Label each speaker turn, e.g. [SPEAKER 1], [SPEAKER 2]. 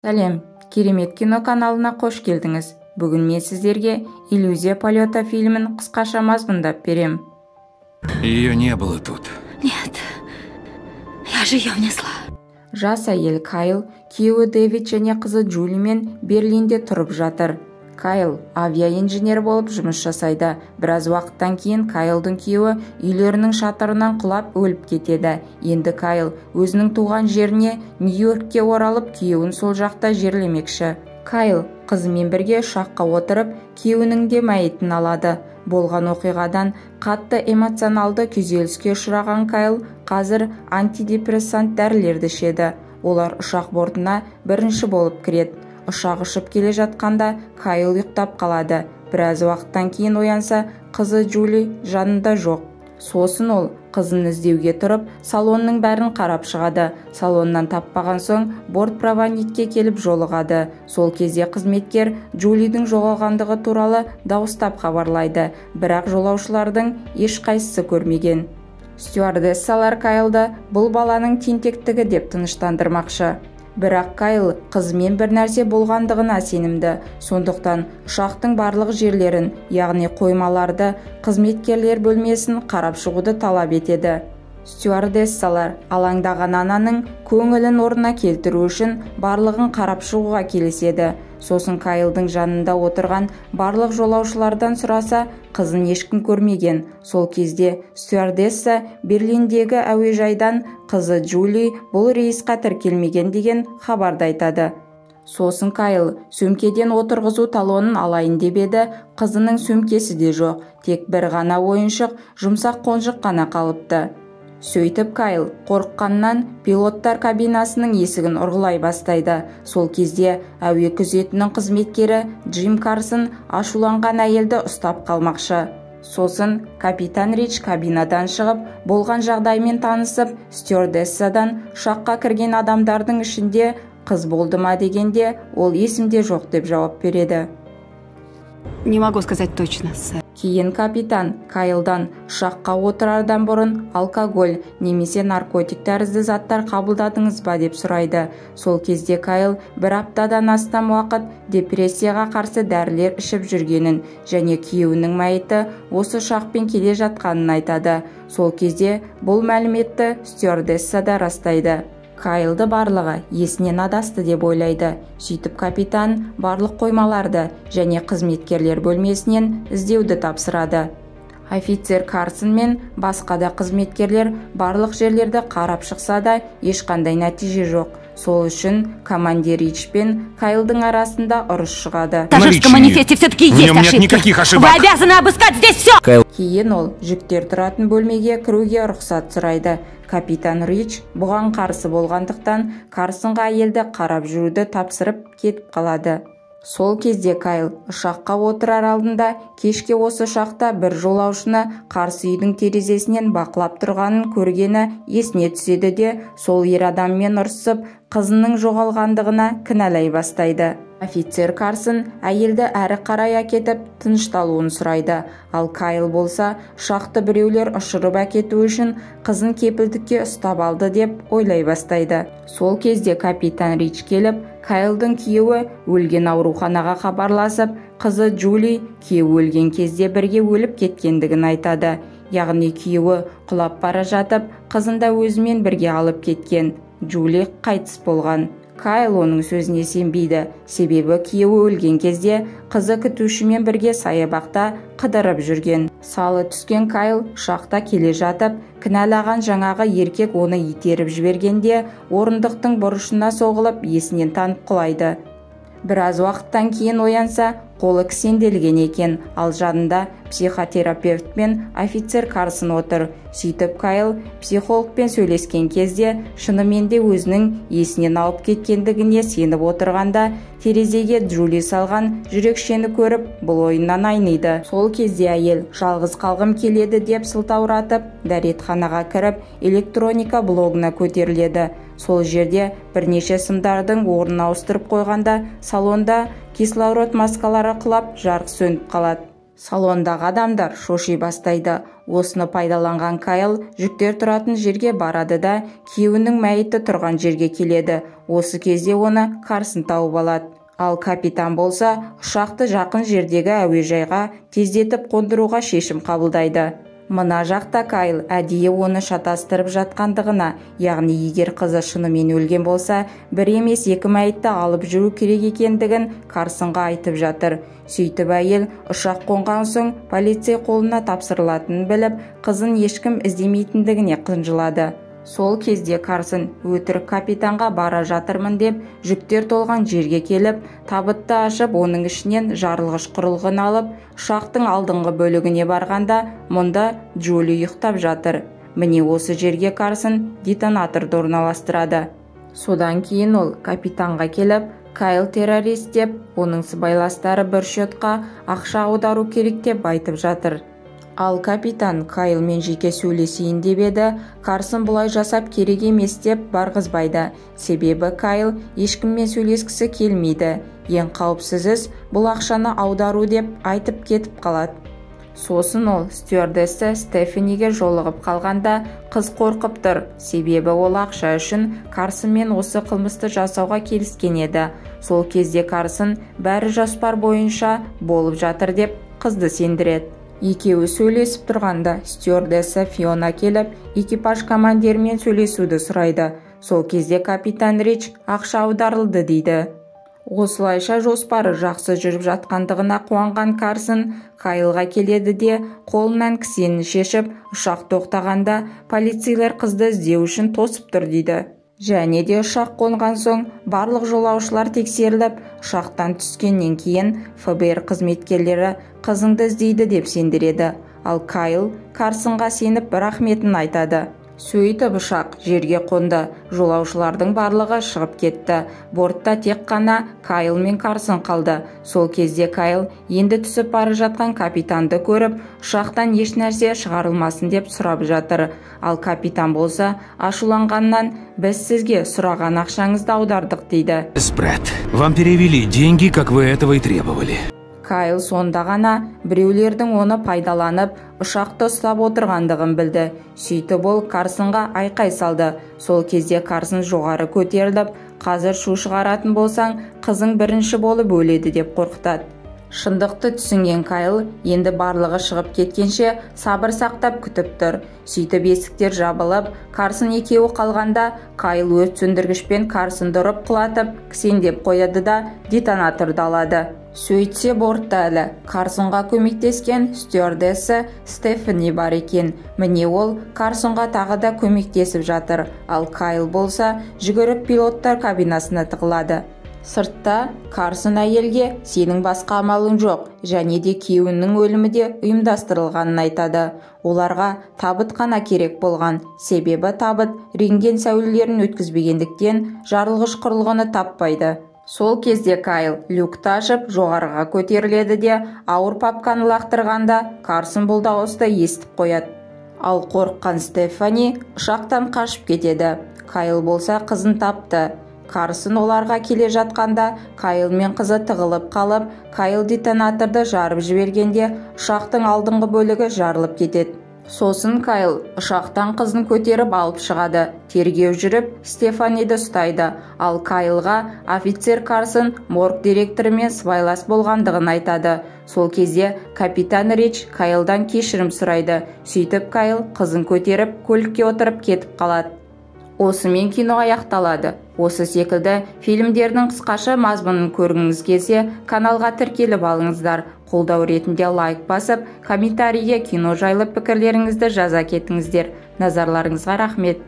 [SPEAKER 1] Сәлем, керемет кино каналына қош келдіңіз. Бүгін мен сіздерге «Иллюзия полета» фильмін қысқаша мазмұндап берем.
[SPEAKER 2] Ее не было тут.
[SPEAKER 3] Нет, я же ее внесла.
[SPEAKER 1] Жас әйел Кайл, күйеуі Дэвид және қызы Джулимен Берлинде тұрып жатыр. Кайл авиаинженер болып жұмыс жасайды. Біраз уақыттан кейін Кайлдың күйеуі үйлерінің шатырынан құлап өліп кетеді. Енді Кайл өзінің туған жеріне Нью-Йоркке оралып, күйеуін сол жақта жерлемекші. Кайл қызымен бірге ұшаққа отырып, күйеуінің де мәйітін алады. Болған оқиғадан қатты эмоционалды күйзеліске ұшыраған Кайл қазір антидепрессант дәрілерді ішеді. Олар ұшақ бортына бірінші болып кіреді. Ұшақ ұшып келе жатқанда Кайл ұйықтап қалады. Біраз уақыттан кейін оянса, қызы Джули жанында жоқ. Сосын ол қызын іздеуге тұрып, салонның бәрін қарап шығады. Салоннан таппаған соң бортпроводникке келіп жолығады. Сол кезде қызметкер Джулидің жоғалғандығы туралы дауыстап хабарлайды, бірақ жолаушылардың ешқайсысы көрмеген. Стюардессалар Кайлды бұл баланың тентектігі деп тыныштандырмақшы. Бірақ Кайл қызымен бір нәрсе болғандығына сенімді. Сондықтан ұшақтың барлық жерлерін, яғни қоймаларды, қызметкерлер бөлмесін қарап шығуды талап етеді. Стюардессалар алаңдаған ананың көңілін орнына келтіру үшін барлығын қарап шығуға келіседі. Сосын Кайлдың жанында отырған барлық жолаушылардан сұраса, қызын ешкім көрмеген. Сол кезде стюардесса Берлиндегі әуежайдан қызы Джули бұл рейсқа тіркелмеген деген хабарды айтады. Сосын Кайл сөмкеден отырғызу талонын алайын деп еді, қызының сөмкесі де жоқ, тек бір ғана ойыншық, жұмсақ қонжық қана қалыпты. Сөйтіп Кайл қорыққаннан пилоттар кабинасының есігін ұрғылай бастайды. Сол кезде әуе күзетінің қызметкері Джим Карсон ашуланған әйелді ұстап қалмақшы. Сосын капитан Рич кабинадан шығып, болған жағдаймен танысып, стюардессадан ұшаққа кірген адамдардың ішінде қыз болды ма дегенде, ол есімде жоқ деп жауап береді.
[SPEAKER 3] Не могу сказать точно, сэр.
[SPEAKER 1] Кейін капитан Кайлдан ұшаққа отырардан бұрын алкоголь немесе наркотик тәрізді заттар қабылдадыңыз ба деп сұрайды. Сол кезде Кайл бір аптадан астам уақыт депрессияға қарсы дәрілер ішіп жүргенін және күйеуінің мәйіті осы ұшақпен келе жатқанын айтады. Сол кезде бұл мәліметті стюардесса да растайды. Кайлды барлығы есінен адасты деп ойлайды. Сөйтіп капитан барлық қоймаларды және қызметкерлер бөлмесінен іздеуді тапсырады. Офицер Карсон мен басқа да қызметкерлер барлық жерлерді қарап шықса да ешқандай нәтиже жоқ. Сол үшін командир Рич пен Кайлдың арасында ұрыс шығады.
[SPEAKER 3] В стажерском манифесте все-таки есть ошибки. Вы обязаны обыскать здесь все.
[SPEAKER 1] Кейін ол жүктер тұратын бөлмеге кіруге рұқсат сұрайды. Капитан Рич бұған қарсы болғандықтан Карсонға әйелді қарап жүруді тапсырып кетіп қалады. Сол кезде Кайл ұшаққа отырар алдында кешке осы ұшақта бір жолаушыны қарсы үйдің терезесінен бақылап тұрғанын көргені есіне түседі де, сол ер адаммен ұрсып, қызының жоғалғандығына кінәлай бастайды. Офицер Карсон әйелді әрі қарай әкетіп тынышталуын сұрайды. Ал Кайл болса, ұшақты біреулер ұшырып әкету үшін қызын кепілдікке ұстап алды деп ойлай бастайды. Сол кезде капитан Рич келіп, Кайлдың күйеуі өлген ауруханаға хабарласып, қызы Джули күйеуі өлген кезде бірге өліп кеткендігін айтады. Яғни күйеуі құлап бара жатып, қызын да өзімен бірге алып кеткен. Джули қайтыс болған. Кайл оның сөзіне сенбейді, себебі күйеуі өлген кезде қызы күтушімен бірге саябақта қыдырып жүрген. Салы түскен Кайл ұшақта келе жатып, кінәлаған жаңағы еркек оны итеріп жібергенде орындықтың бұрышына соғылып есінен танып құлайды. Біраз уақыттан кейін оянса, қолы кісенделген екен, ал жанында психотерапевт пен офицер Карсон отыр. Сөйтіп Кайл психологпен сөйлескен кезде шынымен де өзінің есінен алып кеткендігіне сеніп отырғанда, терезеге Джули салған жүрекшені көріп, бұл ойыннан айниды. Сол кезде әйел жалғыз қалғым келеді деп сылтауратып, дәретханаға кіріп, электроника блогына көтеріледі. Сол жерде бірнеше сымдардың орнын ауыстырып қойғанда, салонда кислород маскалары құлап, жарық сөніп қалады. Салондағы адамдар шоши бастайды. Осыны пайдаланған Кайл жүктер тұратын жерге барады да күйеуінің мәйіті тұрған жерге келеді. Осы кезде оны Карсон тауып алады. Ал капитан болса ұшақты жақын жердегі әуежайға тездетіп қондыруға шешім қабылдайды. Мына жақта Кайл әдейі оны шатастырып жатқандығына, яғни егер қызы шынымен өлген болса, бір емес екі мәйітті алып жүру керек екендігін Карсонға айтып жатыр. Сөйтіп әйел ұшақ қонған соң полицей қолына тапсырылатынын біліп, қызын ешкім іздемейтіндігіне қынжылады. Сол кезде Карсон өтірік капитанға бара жатырмын деп жүктер толған жерге келіп, табытты ашып, оның ішінен жарылғыш құрылғыны алып, ұшақтың алдыңғы бөлігіне барғанда, мұнда Джули ұйықтап жатыр. Міне осы жерге Карсон детонаторды орналастырады. Содан кейін ол капитанға келіп, Кайл террорист деп, оның сыбайластары бір шотқа ақша аудару керек деп айтып жатыр. Ал капитан Кайлмен жеке сөйлесейін деп еді, Карсон бұлай жасап керек емес деп барғызбайды. Себебі Кайл ешкіммен сөйлескісі келмейді. Ең қауіпсіз іс бұл ақшаны аудару деп айтып кетіп қалады. Сосын ол стюардесса Стефаниге жолығып қалғанда қыз қорқып тұр. Себебі ол ақша үшін Карсонмен осы қылмысты жасауға келіскен еді. Сол кезде Карсон бәрі жоспар бойынша болып жатыр деп қызды сендіреді. Екеуі сөйлесіп тұрғанда стюардесса Фиона келіп, экипаж командирімен сөйлесуді сұрайды. Сол кезде капитан Рич ақша аударылды дейді. Осылайша жоспары жақсы жүріп жатқандығына қуанған Карсон Кайлға келеді де қолынан кісенін шешіп, ұшақ тоқтағанда полицейлер қызды іздеу үшін тосып тұр дейді. Және де ұшақ қонған соң барлық жолаушылар тексеріліп, ұшақтан түскеннен кейін ФБР қызметкерлері қызыңды іздейді деп сендіреді. Ал Кайл Карсонға сеніп рахметін айтады. Сөйтіп ұшақ жерге қонды. Жолаушылардың барлығы шығып кетті. Бортта тек қана Кайл мен Карсон қалды. Сол кезде Кайл енді түсіп бара жатқан капитанды көріп, ұшақтан еш нәрсе шығарылмасын деп сұрап жатыр. Ал капитан болса ашуланғаннан, біз сізге сұраған ақшаңызды аудардық дейді.
[SPEAKER 2] Спрат, вам перевели деньги, как вы этого и требовали.
[SPEAKER 1] Кайл сонда ғана біреулердің оны пайдаланып, ұшақты ұстап отырғандығын білді. Сөйтіп ол Карсонға айқай салды. Сол кезде Карсон жоғары көтеріліп, қазір шу шығаратын болсаң, қызың бірінші болып өледі деп қорқытады. Шындықты түсінген Кайл енді барлығы шығып кеткенше сабыр сақтап күтіп тұр. Сөйтіп есіктер жабылып, Карсон екеуі қалғанда Кайл өрт сөндіргішпен Карсонды ұрып құлатып, кісендеп қояды да детонаторды алады. Сөйтсе бортта әлі Карсонға көмектескен стюардесса Стефани бар екен. Міне ол Карсонға тағы да көмектесіп жатыр. Ал Кайл болса жүгіріп пилоттар кабинасына тығылады. Сыртта Карсон әйелге сенің басқа амалың жоқ, және де күйеуінің өлімі де ұйымдастырылғанын айтады. Оларға табыт қана керек болған, себебі табыт рентген сәулелерін өткізбегендіктен жарылғыш құрылғыны таппайды. Сол кезде Кайл люкты ашып жоғарыға көтеріледі де ауыр папканы лақтырғанда Карсон бұл дауысты естіп қояды. Ал қорыққан Стефани ұшақтан қашып кетеді. Кайл болса қызын тапты. Карсон оларға келе жатқанда Кайл мен қызы тығылып қалып, Кайл детонаторды жарып жібергенде ұшақтың алдыңғы бөлігі жарылып кетеді. Сосын Кайл ұшақтан қызын көтеріп алып шығады. Тергеу жүріп, Стефаниді ұстайды. Ал Кайлға офицер Карсон морг директорымен сыбайлас болғандығын айтады. Сол кезде капитан Рич Кайлдан кешірім сұрайды. Сөйтіп Кайл қызын көтеріп, көлікке отырып кетіп қалады. Осымен кино аяқталады. Осы секілді фильмдердің қысқаша мазмұнын көргіңіз келсе, каналға тіркеліп алыңыздар. Қолдау ретінде лайк басып, комментарийге кино жайлы пікірлеріңізді жаза кетіңіздер. Назарларыңызға рахмет.